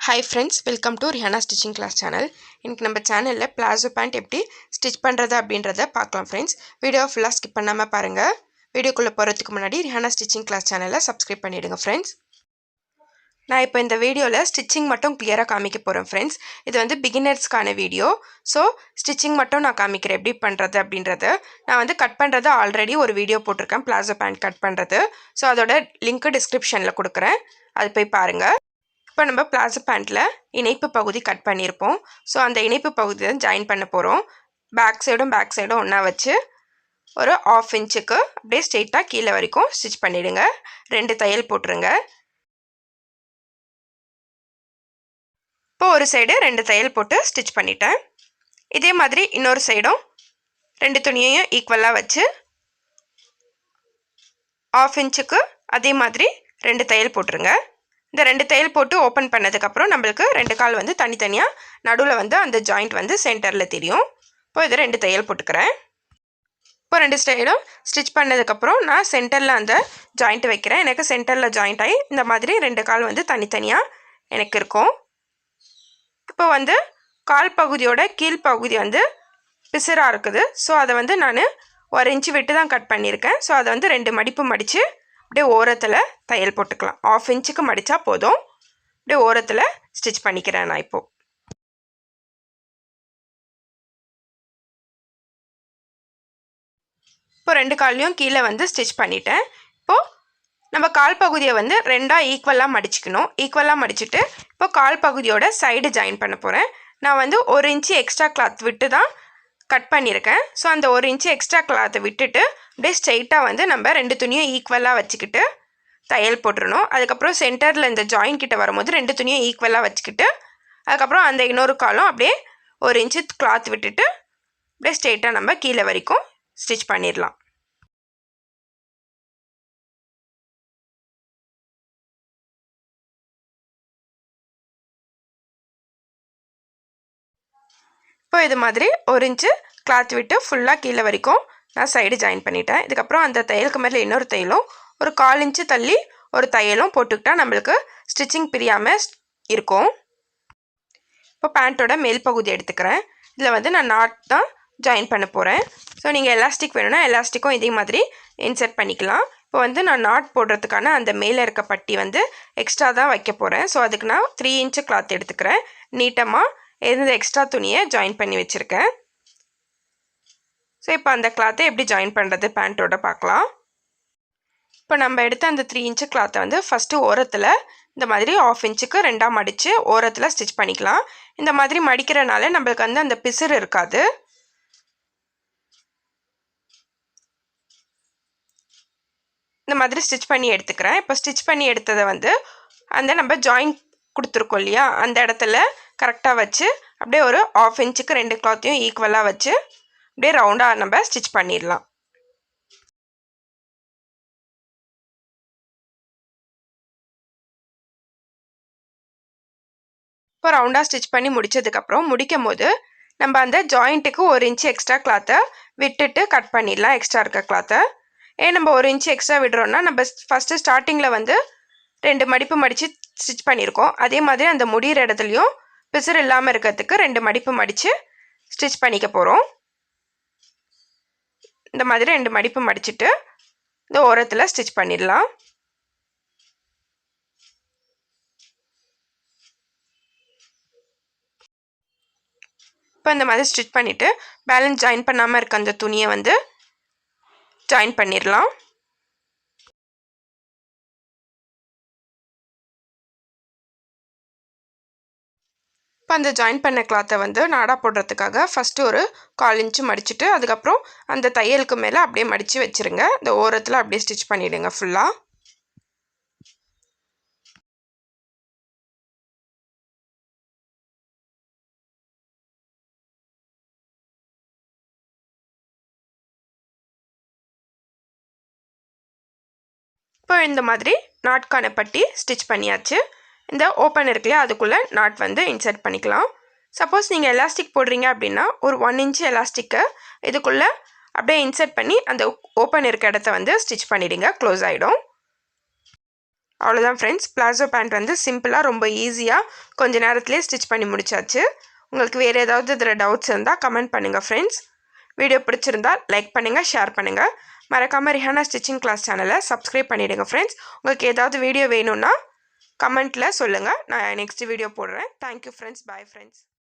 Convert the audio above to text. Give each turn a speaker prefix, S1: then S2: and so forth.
S1: Hi friends, welcome to Rehana stitching class channel. இன்னைக்கு நம்ம சேனல்ல Palazzo pant எப்படி ஸ்டிட்ச் பண்றது அப்படின்றத பார்க்கலாம் friends. வீடியோ ஃபுல்லா ஸ்கிப் பண்ணாம பாருங்க. வீடியோக்குள்ள போறதுக்கு முன்னாடி Rehana stitching class channel-ல subscribe பண்ணிடுங்க friends. நான் இப்போ இந்த வீடியோல ஸ்டிச்சிங் மட்டும் கிளியரா காமிக்க போறேன் friends. இது வந்து beginnersக்கான வீடியோ. சோ ஸ்டிச்சிங் மட்டும் நான் காமிக்கிறேன் எப்படி பண்றது அப்படின்றது. நான் வந்து கட் பண்றது ஆல்ரெடி ஒரு வீடியோ போட்டுருக்கேன் Palazzo pant கட் பண்றது. சோ அதோட லிங்க் டிஸ்கிரிப்ஷன்ல கொடுக்கிறேன். அது போய் பாருங்க. இப்போ நம்ம Palazzo pantல இணைப்பு பகுதி கட் பண்ணியிருப்போம். ஸோ அந்த இணைப்பு பகுதி தான் ஜாயின் பண்ண போகிறோம். பேக் சைடும் ஒன்றா வச்சு ஒரு 1/2 இன்ச்சுக்கு அப்படியே ஸ்ட்ரெயிட்டாக கீழே வரைக்கும் ஸ்டிச் பண்ணிவிடுங்க. 2 தையல் போட்டுருங்க. இப்போ ஒரு சைடு 2 தையல் போட்டு ஸ்டிச் பண்ணிட்டேன். இதே மாதிரி இன்னொரு சைடும் 2 துணியையும் ஈக்குவலாக வச்சு 1/2 இன்ச்சுக்கு அதே மாதிரி 2 தையல் போட்டுருங்க. இந்த 2 தையல் போட்டு ஓப்பன் பண்ணதுக்கப்புறம் நம்மளுக்கு 2 கால் வந்து தனித்தனியாக நடுவில் வந்து அந்த ஜாயிண்ட் வந்து சென்டரில் தெரியும். இப்போ இது 2 தையல் போட்டுக்கிறேன். இப்போ 2 சைடும் ஸ்டிச் பண்ணதுக்கப்புறம் நான் சென்டரில் அந்த ஜாயிண்ட் வைக்கிறேன். எனக்கு சென்டரில் ஜாயிண்ட் ஆகி இந்த மாதிரி 2 கால் வந்து தனித்தனியாக எனக்கு இருக்கும். இப்போ வந்து கால் பகுதியோட கீழ் பகுதி வந்து பிசுறாக இருக்குது. ஸோ அதை வந்து நான் 1 இன்ச்சு விட்டு தான் கட் பண்ணியிருக்கேன். ஸோ அதை வந்து 2 மடிப்பு மடித்து அப்படியே ஓரத்தில் தையல் போட்டுக்கலாம். 1/2 இன்ச்சுக்கு மடித்தா போதும். அப்படியே ஓரத்தில் ஸ்டிச் பண்ணிக்கிறேன் நான் இப்போது. இப்போ 2 கால்லையும் கீழே வந்து ஸ்டிச் பண்ணிட்டேன். இப்போது நம்ம கால் பகுதியை வந்து 2ஆக ஈக்குவலாக மடிச்சுக்கணும். ஈக்குவலாக மடிச்சுட்டு இப்போ கால் பகுதியோட சைடு ஜாயின் பண்ண போகிறேன். நான் வந்து 1 இன்ச்சு எக்ஸ்ட்ரா கிளாத் விட்டு தான் கட் பண்ணியிருக்கேன். ஸோ அந்த 1 இன்ச்சு எக்ஸ்ட்ரா கிளாத்தை விட்டுட்டு அப்படியே ஸ்ட்ரெயிட்டாக வந்து நம்ம 2 துணியும் ஈக்குவலாக வச்சுக்கிட்டு தையல் போட்டுருணும். அதுக்கப்புறம் சென்டரில் இந்த ஜாயின் கிட்ட வரும்போது 2 துணியும் ஈக்குவலாக வச்சுக்கிட்டு அதுக்கப்புறம் அந்த இன்னொரு காலும் அப்படியே 1 இன்ச்சு கிளாத் விட்டுட்டு அப்படியே ஸ்ட்ரெயிட்டாக நம்ம கீழே வரைக்கும் ஸ்டிச் பண்ணிடலாம். இப்போ இது மாதிரி 1 இன்ச்சு கிளாத் விட்டு ஃபுல்லாக கீழே வரைக்கும் நான் சைடு ஜாயின் பண்ணிட்டேன். இதுக்கப்புறம் அந்த தையலுக்கு மேலே இன்னொரு தையலும் ஒரு 1/4 இன்ச்சு தள்ளி ஒரு தையலும் போட்டுக்கிட்டா நம்மளுக்கு ஸ்டிச்சிங் பிரியாமல் இருக்கும். இப்போ பேண்ட்டோட மேல் பகுதி எடுத்துக்கிறேன். இதில் வந்து நான் நாட் தான் ஜாயின் பண்ண போகிறேன். ஸோ நீங்கள் எலாஸ்டிக் வேணும்னா எலாஸ்டிக்கும் இதே மாதிரி இன்சர்ட் பண்ணிக்கலாம். இப்போ வந்து நான் நாட் போடுறதுக்கான அந்த மேலே இருக்க பட்டி வந்து எக்ஸ்ட்ரா தான் வைக்க போகிறேன். ஸோ அதுக்கு நான் 3 இன்ச்சு கிளாத் எடுத்துக்கிறேன். நீட்டமாக எந்த எக்ஸ்ட்ரா துணியை ஜாயின் பண்ணி வச்சுருக்கேன். ஸோ இப்போ அந்த கிளாத்தை எப்படி ஜாயின் பண்ணுறது பேண்ட்டோட பார்க்கலாம். இப்போ நம்ம எடுத்த அந்த 3 இன்ச்சு கிளாத்தை வந்து ஃபஸ்ட்டு ஓரத்தில் இந்த மாதிரி 1/2 இன்ச்சுக்கு 2ஆக மடித்து ஓரத்தில் ஸ்டிச் பண்ணிக்கலாம். இந்த மாதிரி மடிக்கிறனால நம்மளுக்கு வந்து அந்த பிசுறு இருக்காது. இந்த மாதிரி ஸ்டிச் பண்ணி எடுத்துக்கிறேன். இப்போ ஸ்டிச் பண்ணி எடுத்ததை வந்து அந்த நம்ம ஜாயிண்ட் கொடுத்துருக்கோம் இல்லையா, அந்த இடத்துல கரெக்டாக வச்சு அப்படியே ஒரு 1/2 இன்ச்சுக்கு 2 கிளாத்தையும் ஈக்குவலாக வச்சு அப்படியே ரவுண்டாக நம்ம ஸ்டிச் பண்ணிடலாம். இப்போ ரவுண்டாக ஸ்டிச் பண்ணி முடித்ததுக்கப்புறம் முடிக்கும் போது நம்ம அந்த ஜாயிண்ட்டுக்கு 1 இன்ச்சு எக்ஸ்ட்ரா கிளாத்தை விட்டுட்டு கட் பண்ணிடலாம். எக்ஸ்ட்ரா இருக்க கிளாத்தை ஏன் நம்ம 1 இன்ச்சு எக்ஸ்ட்ரா விடுறோன்னா நம்ம ஃபஸ்ட்டு ஸ்டார்டிங்கில் வந்து 2 மடிப்பு மடித்து ஸ்டிச் பண்ணியிருக்கோம். அதே மாதிரி அந்த முடிகிற இடத்துலையும் பிசுறு இல்லாமல் இருக்கிறதுக்கு 2 மடிப்பு மடித்து ஸ்டிச் பண்ணிக்க போகிறோம். இந்த மாதிரி 2 மடிப்பு மடிச்சுட்டு இந்த ஓரத்தில் ஸ்டிச் பண்ணிடலாம். இப்போ இந்த மாதிரி ஸ்டிச் பண்ணிவிட்டு பேலன்ஸ் ஜாயின் பண்ணாமல் இருக்க அந்த துணியை வந்து ஜாயின் பண்ணிடலாம். இப்போ அந்த ஜாயின் பண்ண கிளாத்தை வந்து நாடா போடுறதுக்காக ஃபஸ்ட்டு ஒரு 1/4 இன்ச்சு மடிச்சுட்டு அதுக்கப்புறம் அந்த தையலுக்கு மேலே அப்படியே மடித்து வச்சுருங்க. இந்த ஓரத்தில் அப்படியே ஸ்டிச் பண்ணிவிடுங்க ஃபுல்லாக. இப்போ இந்த மாதிரி நாட்கான பட்டி ஸ்டிச் பண்ணியாச்சு. இந்த ஓப்பன் இருக்குல்லையா, அதுக்குள்ளே நாட் வந்து இன்சர்ட் பண்ணிக்கலாம். சப்போஸ் நீங்கள் எலாஸ்டிக் போடுறீங்க அப்படின்னா ஒரு 1 இன்ச்சு எலாஸ்டிக்கை இதுக்குள்ளே அப்படியே இன்சர்ட் பண்ணி அந்த ஓப்பன் இருக்க இடத்த வந்து ஸ்டிச் பண்ணிவிடுங்க. க்ளோஸ் ஆகிடும். அவ்வளோதான் ஃப்ரெண்ட்ஸ், பிளாசோ பேண்ட் வந்து சிம்பிளாக ரொம்ப ஈஸியாக கொஞ்ச நேரத்துலேயே ஸ்டிச் பண்ணி முடிச்சாச்சு. உங்களுக்கு வேறு ஏதாவது இதில் டவுட்ஸ் இருந்தால் கமெண்ட் பண்ணுங்கள் ஃப்ரெண்ட்ஸ். வீடியோ பிடிச்சிருந்தா லைக் பண்ணுங்கள், ஷேர் பண்ணுங்கள். மறக்காமல் ரிஹானா ஸ்டிச்சிங் கிளாஸ் சேனலை சப்ஸ்கிரைப் பண்ணிவிடுங்க ஃப்ரெண்ட்ஸ். உங்களுக்கு ஏதாவது வீடியோ வேணும்னா கமெண்ட்டில் சொல்லுங்கள், நான் நெக்ஸ்ட் வீடியோ போடுறேன். Thank you friends, bye friends.